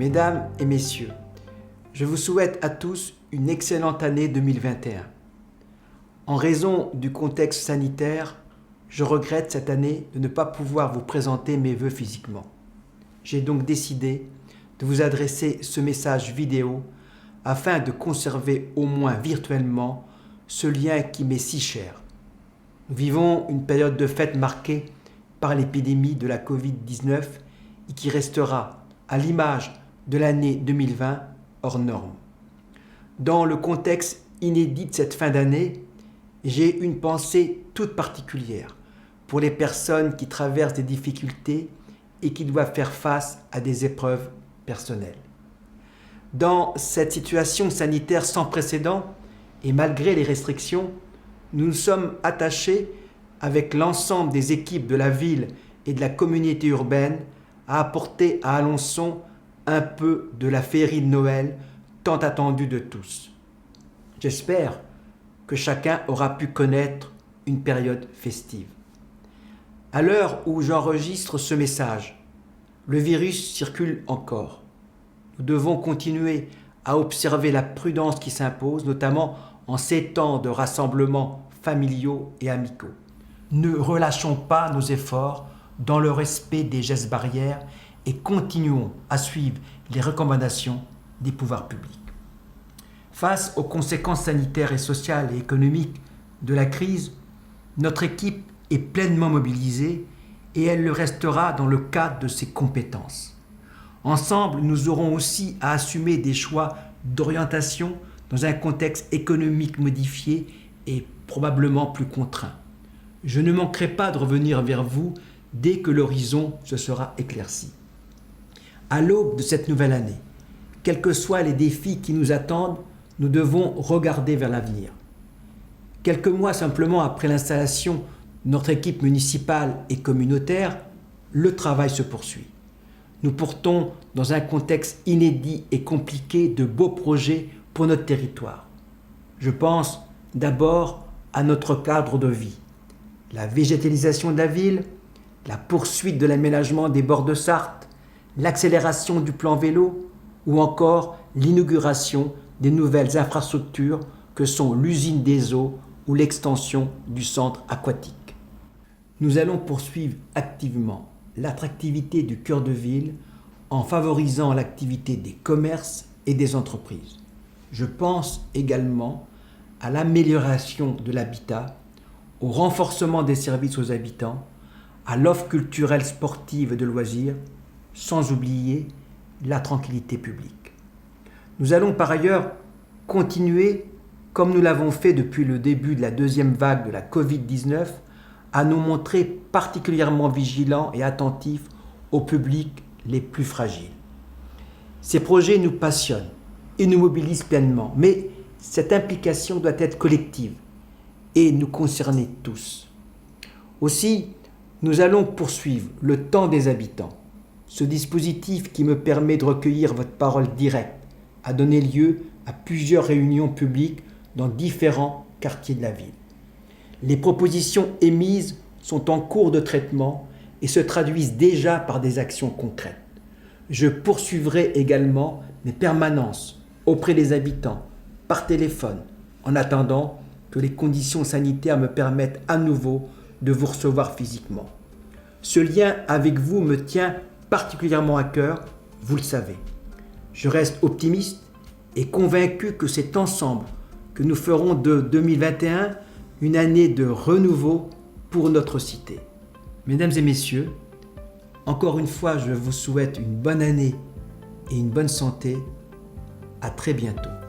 Mesdames et messieurs, je vous souhaite à tous une excellente année 2021. En raison du contexte sanitaire, je regrette cette année de ne pas pouvoir vous présenter mes vœux physiquement. J'ai donc décidé de vous adresser ce message vidéo afin de conserver au moins virtuellement ce lien qui m'est si cher. Nous vivons une période de fête marquée par l'épidémie de la Covid-19 et qui restera à l'image de l'année 2020 hors norme. Dans le contexte inédit de cette fin d'année, j'ai une pensée toute particulière pour les personnes qui traversent des difficultés et qui doivent faire face à des épreuves personnelles. Dans cette situation sanitaire sans précédent, et malgré les restrictions, nous nous sommes attachés avec l'ensemble des équipes de la ville et de la communauté urbaine à apporter à Alençon un peu de la féerie de Noël tant attendue de tous. J'espère que chacun aura pu connaître une période festive. À l'heure où j'enregistre ce message, le virus circule encore. Nous devons continuer à observer la prudence qui s'impose, notamment en ces temps de rassemblements familiaux et amicaux. Ne relâchons pas nos efforts dans le respect des gestes barrières et continuons à suivre les recommandations des pouvoirs publics. Face aux conséquences sanitaires et sociales et économiques de la crise, notre équipe est pleinement mobilisée et elle le restera dans le cadre de ses compétences. Ensemble, nous aurons aussi à assumer des choix d'orientation dans un contexte économique modifié et probablement plus contraint. Je ne manquerai pas de revenir vers vous dès que l'horizon se sera éclairci. À l'aube de cette nouvelle année, quels que soient les défis qui nous attendent, nous devons regarder vers l'avenir. Quelques mois simplement après l'installation de notre équipe municipale et communautaire, le travail se poursuit. Nous portons dans un contexte inédit et compliqué de beaux projets pour notre territoire. Je pense d'abord à notre cadre de vie, la végétalisation de la ville, la poursuite de l'aménagement des bords de Sarthe, l'accélération du plan vélo ou encore l'inauguration des nouvelles infrastructures que sont l'usine des eaux ou l'extension du centre aquatique. Nous allons poursuivre activement l'attractivité du cœur de ville en favorisant l'activité des commerces et des entreprises. Je pense également à l'amélioration de l'habitat, au renforcement des services aux habitants, à l'offre culturelle, sportive et de loisirs, sans oublier la tranquillité publique. Nous allons par ailleurs continuer, comme nous l'avons fait depuis le début de la deuxième vague de la Covid-19, à nous montrer particulièrement vigilants et attentifs aux publics les plus fragiles. Ces projets nous passionnent et nous mobilisent pleinement, mais cette implication doit être collective et nous concerner tous. Aussi, nous allons poursuivre le temps des habitants. Ce dispositif qui me permet de recueillir votre parole directe a donné lieu à plusieurs réunions publiques dans différents quartiers de la ville. Les propositions émises sont en cours de traitement et se traduisent déjà par des actions concrètes. Je poursuivrai également mes permanences auprès des habitants, par téléphone, en attendant que les conditions sanitaires me permettent à nouveau de vous recevoir physiquement. Ce lien avec vous me tient particulièrement à cœur, vous le savez. Je reste optimiste et convaincu que c'est ensemble que nous ferons de 2021 une année de renouveau pour notre cité. Mesdames et messieurs, encore une fois, je vous souhaite une bonne année et une bonne santé. À très bientôt.